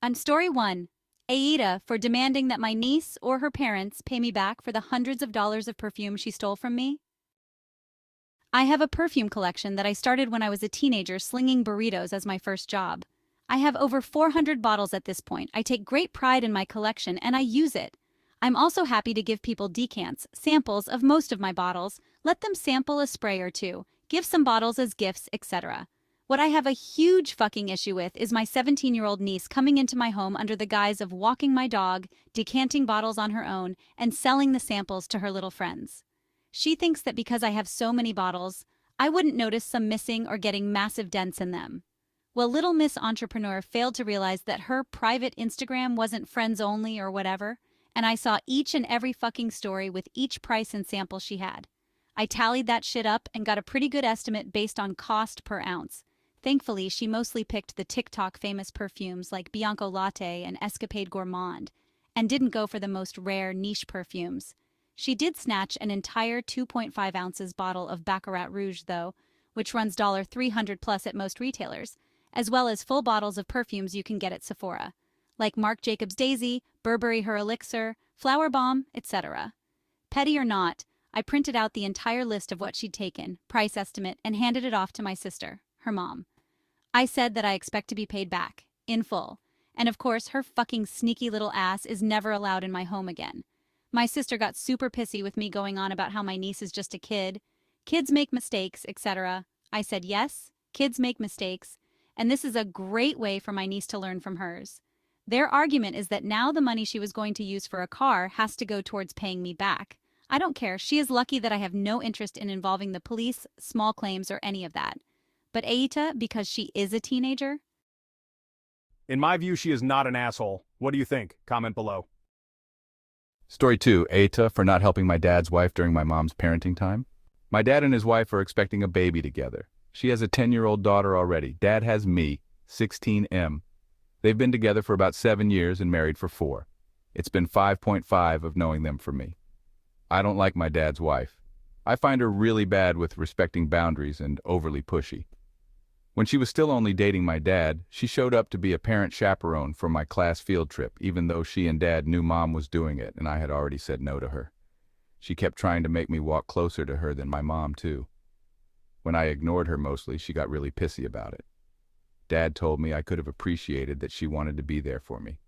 On story 1, AITA for demanding that my niece or her parents pay me back for the hundreds of dollars of perfume she stole from me. I have a perfume collection that I started when I was a teenager slinging burritos as my first job. I have over 400 bottles at this point. I take great pride in my collection and I use it. I'm also happy to give people decants, samples of most of my bottles, let them sample a spray or two, give some bottles as gifts, etc. What I have a huge fucking issue with is my 17-year-old niece coming into my home under the guise of walking my dog, decanting bottles on her own, and selling the samples to her little friends. She thinks that because I have so many bottles, I wouldn't notice some missing or getting massive dents in them. Well, little Miss Entrepreneur failed to realize that her private Instagram wasn't friends only or whatever, and I saw each and every fucking story with each price and sample she had. I tallied that shit up and got a pretty good estimate based on cost per ounce. Thankfully, she mostly picked the TikTok famous perfumes like Bianco Latte and Escapade Gourmand, and didn't go for the most rare niche perfumes. She did snatch an entire 2.5 ounces bottle of Baccarat Rouge, though, which runs $300 plus at most retailers, as well as full bottles of perfumes you can get at Sephora, like Marc Jacobs Daisy, Burberry Her Elixir, Flower Bomb, etc. Petty or not, I printed out the entire list of what she'd taken, price estimate, and handed it off to my sister, her mom. I said that I expect to be paid back, in full, and of course her fucking sneaky little ass is never allowed in my home again. My sister got super pissy with me going on about how my niece is just a kid. Kids make mistakes, etc. I said yes, kids make mistakes, and this is a great way for my niece to learn from hers. Their argument is that now the money she was going to use for a car has to go towards paying me back. I don't care, she is lucky that I have no interest in involving the police, small claims, or any of that. But AITA, because she is a teenager? In my view, she is not an asshole. What do you think? Comment below. Story 2, AITA for not helping my dad's wife during my mom's parenting time. My dad and his wife are expecting a baby together. She has a 10-year-old daughter already. Dad has me, 16M. They've been together for about 7 years and married for 4. It's been 5.5 of knowing them for me. I don't like my dad's wife. I find her really bad with respecting boundaries and overly pushy. When she was still only dating my dad, she showed up to be a parent chaperone for my class field trip, even though she and Dad knew Mom was doing it and I had already said no to her. She kept trying to make me walk closer to her than my mom, too. When I ignored her mostly, she got really pissy about it. Dad told me I could have appreciated that she wanted to be there for me.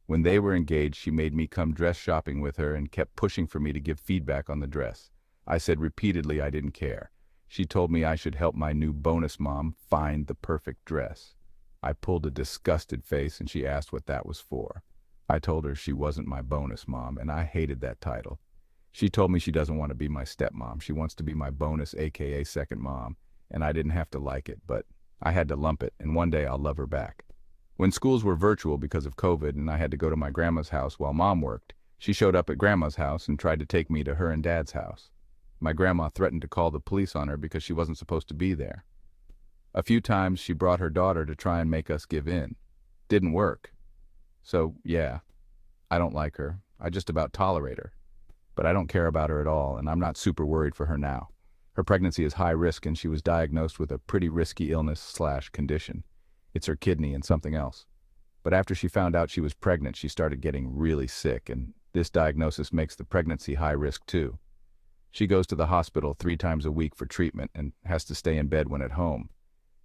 When they were engaged, she made me come dress shopping with her and kept pushing for me to give feedback on the dress. I said repeatedly I didn't care. She told me I should help my new bonus mom find the perfect dress. I pulled a disgusted face and she asked what that was for. I told her she wasn't my bonus mom and I hated that title. She told me she doesn't want to be my stepmom. She wants to be my bonus, aka second mom, and I didn't have to like it, but I had to lump it, and one day I'll love her back. When schools were virtual because of COVID and I had to go to my grandma's house while Mom worked, she showed up at Grandma's house and tried to take me to her and Dad's house. My grandma threatened to call the police on her because she wasn't supposed to be there. A few times she brought her daughter to try and make us give in. Didn't work. So, yeah, I don't like her. I just about tolerate her. But I don't care about her at all, and I'm not super worried for her now. Her pregnancy is high risk and she was diagnosed with a pretty risky illness/condition. It's her kidney and something else. But after she found out she was pregnant, she started getting really sick, and this diagnosis makes the pregnancy high risk too. She goes to the hospital 3 times a week for treatment and has to stay in bed when at home.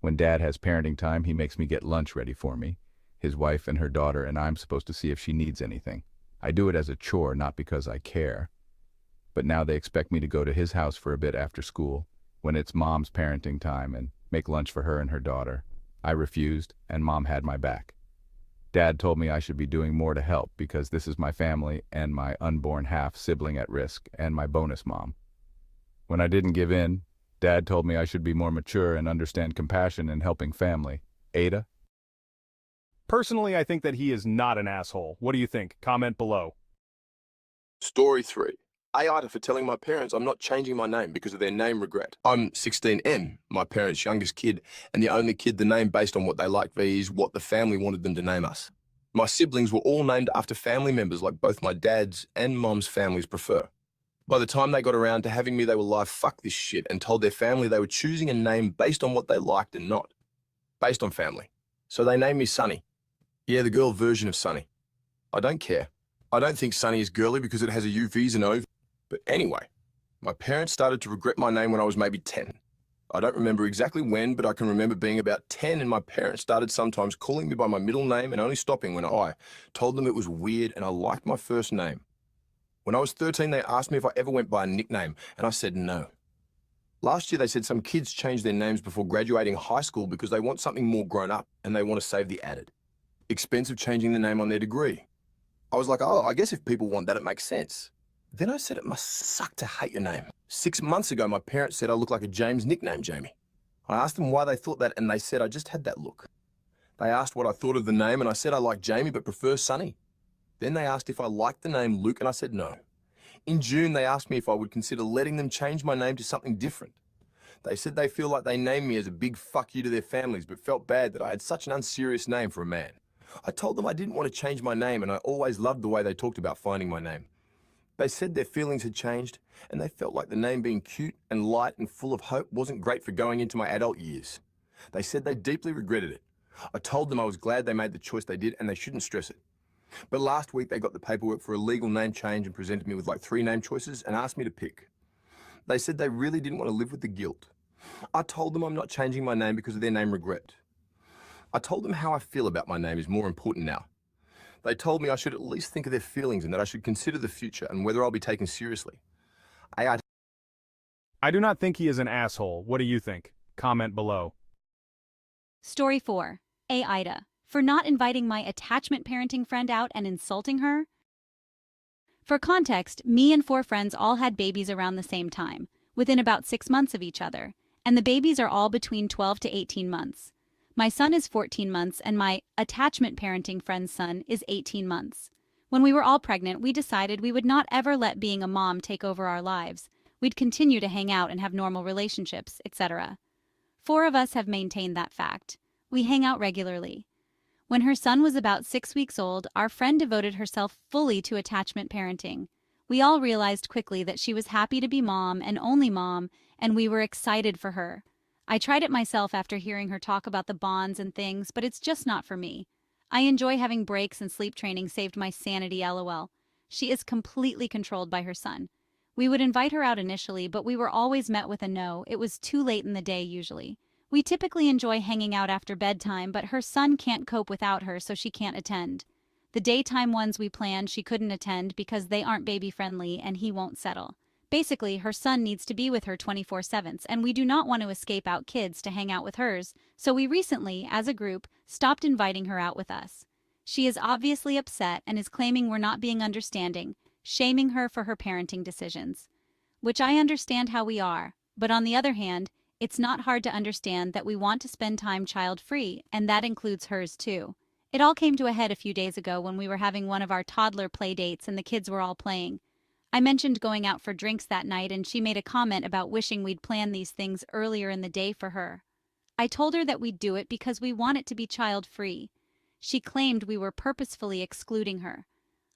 When Dad has parenting time, he makes me get lunch ready for me, his wife and her daughter, and I'm supposed to see if she needs anything. I do it as a chore, not because I care. But now they expect me to go to his house for a bit after school, when it's Mom's parenting time, and make lunch for her and her daughter. I refused, and Mom had my back. Dad told me I should be doing more to help because this is my family and my unborn half-sibling at risk and my bonus mom. When I didn't give in, Dad told me I should be more mature and understand compassion in helping family. AITA? Personally, I think that he is not an asshole. What do you think? Comment below. Story 3. AITA for telling my parents I'm not changing my name because of their name regret. I'm 16M, my parents' youngest kid, and the only kid the name based on what they liked is what the family wanted them to name us. My siblings were all named after family members like both my dad's and mom's families prefer. By the time they got around to having me, they were like, fuck this shit, and told their family they were choosing a name based on what they liked and not based on family. So they named me Sonny. Yeah, the girl version of Sunny. I don't care. I don't think Sunny is girly because it has a UVs and OV. But anyway, my parents started to regret my name when I was maybe 10. I don't remember exactly when, but I can remember being about 10 and my parents started sometimes calling me by my middle name and only stopping when I told them it was weird and I liked my first name. When I was 13, they asked me if I ever went by a nickname, and I said no. Last year, they said some kids change their names before graduating high school because they want something more grown up and they want to save the added expense of changing the name on their degree. I was like, oh, I guess if people want that, it makes sense. Then I said it must suck to hate your name. 6 months ago, my parents said I look like a James nickname Jamie. I asked them why they thought that, and they said I just had that look. They asked what I thought of the name, and I said I like Jamie but prefer Sunny. Then they asked if I liked the name Luke, and I said no. In June, they asked me if I would consider letting them change my name to something different. They said they feel like they named me as a big fuck you to their families, but felt bad that I had such an unserious name for a man. I told them I didn't want to change my name, and I always loved the way they talked about finding my name. They said their feelings had changed, and they felt like the name being cute and light and full of hope wasn't great for going into my adult years. They said they deeply regretted it. I told them I was glad they made the choice they did and they shouldn't stress it. But last week they got the paperwork for a legal name change and presented me with like 3 name choices and asked me to pick. They said they really didn't want to live with the guilt. I told them I'm not changing my name because of their name regret. I told them how I feel about my name is more important now. They told me I should at least think of their feelings and that I should consider the future and whether I'll be taken seriously. AITA. I do not think he is an asshole. What do you think? Comment below. Story 4. AITA. For not inviting my attachment parenting friend out and insulting her? For context, me and 4 friends all had babies around the same time, within about 6 months of each other, and the babies are all between 12 to 18 months. My son is 14 months and my attachment parenting friend's son is 18 months. When we were all pregnant, we decided we would not ever let being a mom take over our lives. We'd continue to hang out and have normal relationships, etc. 4 of us have maintained that fact. We hang out regularly. When her son was about 6 weeks old, our friend devoted herself fully to attachment parenting. We all realized quickly that she was happy to be mom and only mom, and we were excited for her. I tried it myself after hearing her talk about the bonds and things, but it's just not for me. I enjoy having breaks and sleep training saved my sanity, lol. She is completely controlled by her son. We would invite her out initially, but we were always met with a no. It was too late in the day usually. We typically enjoy hanging out after bedtime, but her son can't cope without her, so she can't attend. The daytime ones we planned she couldn't attend because they aren't baby-friendly and he won't settle. Basically, her son needs to be with her 24/7, and we do not want to escape out kids to hang out with hers, so we recently, as a group, stopped inviting her out with us. She is obviously upset and is claiming we're not being understanding, shaming her for her parenting decisions. Which I understand how we are, but on the other hand, it's not hard to understand that we want to spend time child-free, and that includes hers too. It all came to a head a few days ago when we were having one of our toddler play dates and the kids were all playing. I mentioned going out for drinks that night and she made a comment about wishing we'd planned these things earlier in the day for her. I told her that we'd do it because we want it to be child-free. She claimed we were purposefully excluding her.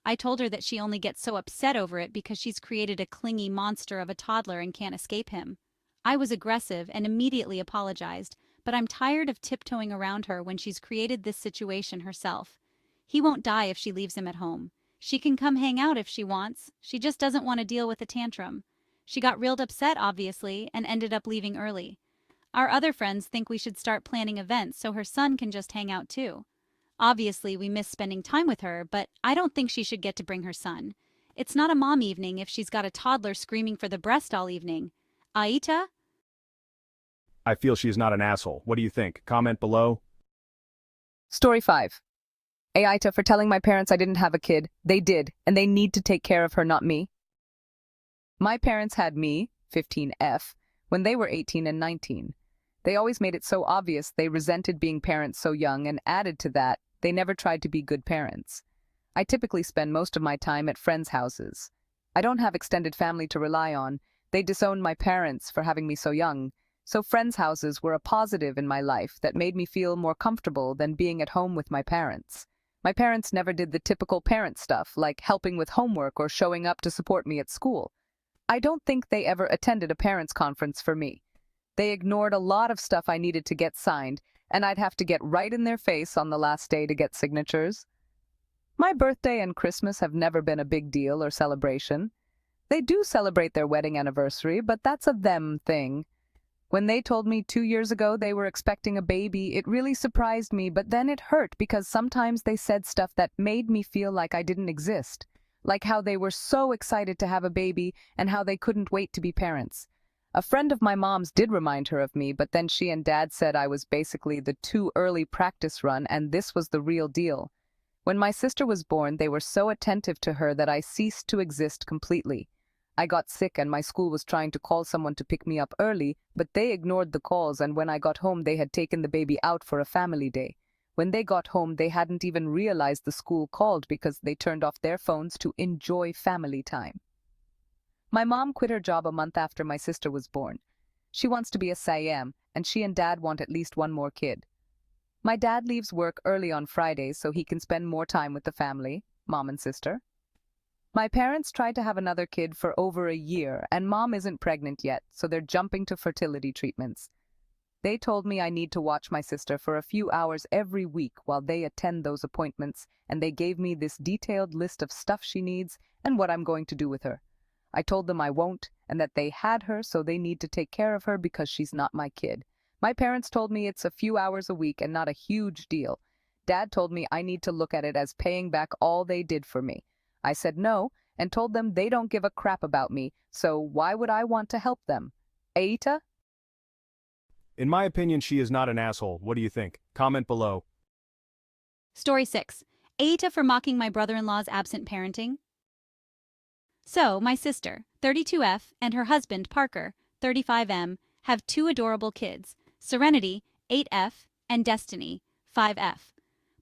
I told her that she only gets so upset over it because she's created a clingy monster of a toddler and can't escape him. I was aggressive and immediately apologized, but I'm tired of tiptoeing around her when she's created this situation herself. He won't die if she leaves him at home. She can come hang out if she wants, she just doesn't want to deal with the tantrum. She got real upset, obviously, and ended up leaving early. Our other friends think we should start planning events so her son can just hang out too. Obviously, we miss spending time with her, but I don't think she should get to bring her son. It's not a mom evening if she's got a toddler screaming for the breast all evening. AITA? I feel she is not an asshole. What do you think? Comment below. Story 5. AITA for telling my parents I didn't have a kid. They did, and they need to take care of her, not me. My parents had me, 15F, when they were 18 and 19. They always made it so obvious they resented being parents so young, and added to that, they never tried to be good parents. I typically spend most of my time at friends' houses. I don't have extended family to rely on. They disowned my parents for having me so young, so friends' houses were a positive in my life that made me feel more comfortable than being at home with my parents. My parents never did the typical parent stuff, like helping with homework or showing up to support me at school. I don't think they ever attended a parents' conference for me. They ignored a lot of stuff I needed to get signed, and I'd have to get right in their face on the last day to get signatures. My birthday and Christmas have never been a big deal or celebration. They do celebrate their wedding anniversary, but that's a them thing. When they told me 2 years ago they were expecting a baby, it really surprised me, but then it hurt because sometimes they said stuff that made me feel like I didn't exist. Like how they were so excited to have a baby and how they couldn't wait to be parents. A friend of my mom's did remind her of me, but then she and Dad said I was basically the too early practice run and this was the real deal. When my sister was born, they were so attentive to her that I ceased to exist completely. I got sick and my school was trying to call someone to pick me up early, but they ignored the calls, and when I got home they had taken the baby out for a family day. When they got home they hadn't even realized the school called because they turned off their phones to enjoy family time. My mom quit her job a month after my sister was born. She wants to be a Siam, and she and Dad want at least one more kid. My dad leaves work early on Fridays so he can spend more time with the family, mom and sister. My parents tried to have another kid for over a year, and mom isn't pregnant yet, so they're jumping to fertility treatments. They told me I need to watch my sister for a few hours every week while they attend those appointments, and they gave me this detailed list of stuff she needs and what I'm going to do with her. I told them I won't, and that they had her, so they need to take care of her because she's not my kid. My parents told me it's a few hours a week and not a huge deal. Dad told me I need to look at it as paying back all they did for me. I said no, and told them they don't give a crap about me, so why would I want to help them? AITA? In my opinion, she is not an asshole. What do you think? Comment below. Story 6. AITA for mocking my brother-in-law's absent parenting. So, my sister, 32F, and her husband, Parker, 35M, have 2 adorable kids, Serenity, 8F, and Destiny, 5F.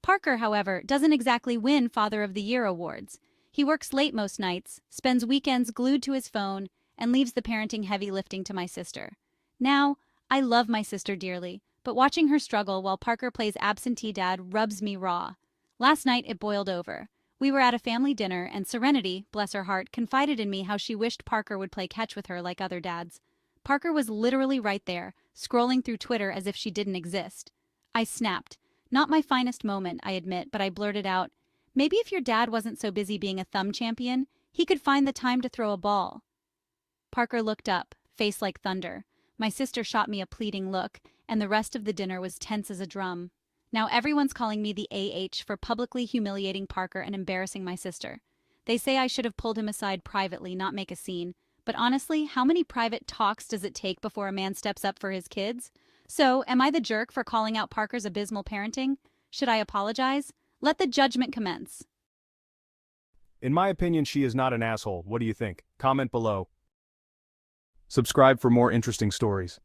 Parker, however, doesn't exactly win Father of the Year awards. He works late most nights, spends weekends glued to his phone, and leaves the parenting heavy lifting to my sister. Now, I love my sister dearly, but watching her struggle while Parker plays absentee dad rubs me raw. Last night, it boiled over. We were at a family dinner, and Serenity, bless her heart, confided in me how she wished Parker would play catch with her like other dads. Parker was literally right there, scrolling through Twitter as if she didn't exist. I snapped. Not my finest moment, I admit, but I blurted out, "Maybe if your dad wasn't so busy being a thumb champion, he could find the time to throw a ball." Parker looked up, face like thunder. My sister shot me a pleading look, and the rest of the dinner was tense as a drum. Now everyone's calling me the AH for publicly humiliating Parker and embarrassing my sister. They say I should have pulled him aside privately, not make a scene. But honestly, how many private talks does it take before a man steps up for his kids? So, am I the jerk for calling out Parker's abysmal parenting? Should I apologize? Let the judgment commence. In my opinion, she is not an asshole. What do you think? Comment below. Subscribe for more interesting stories.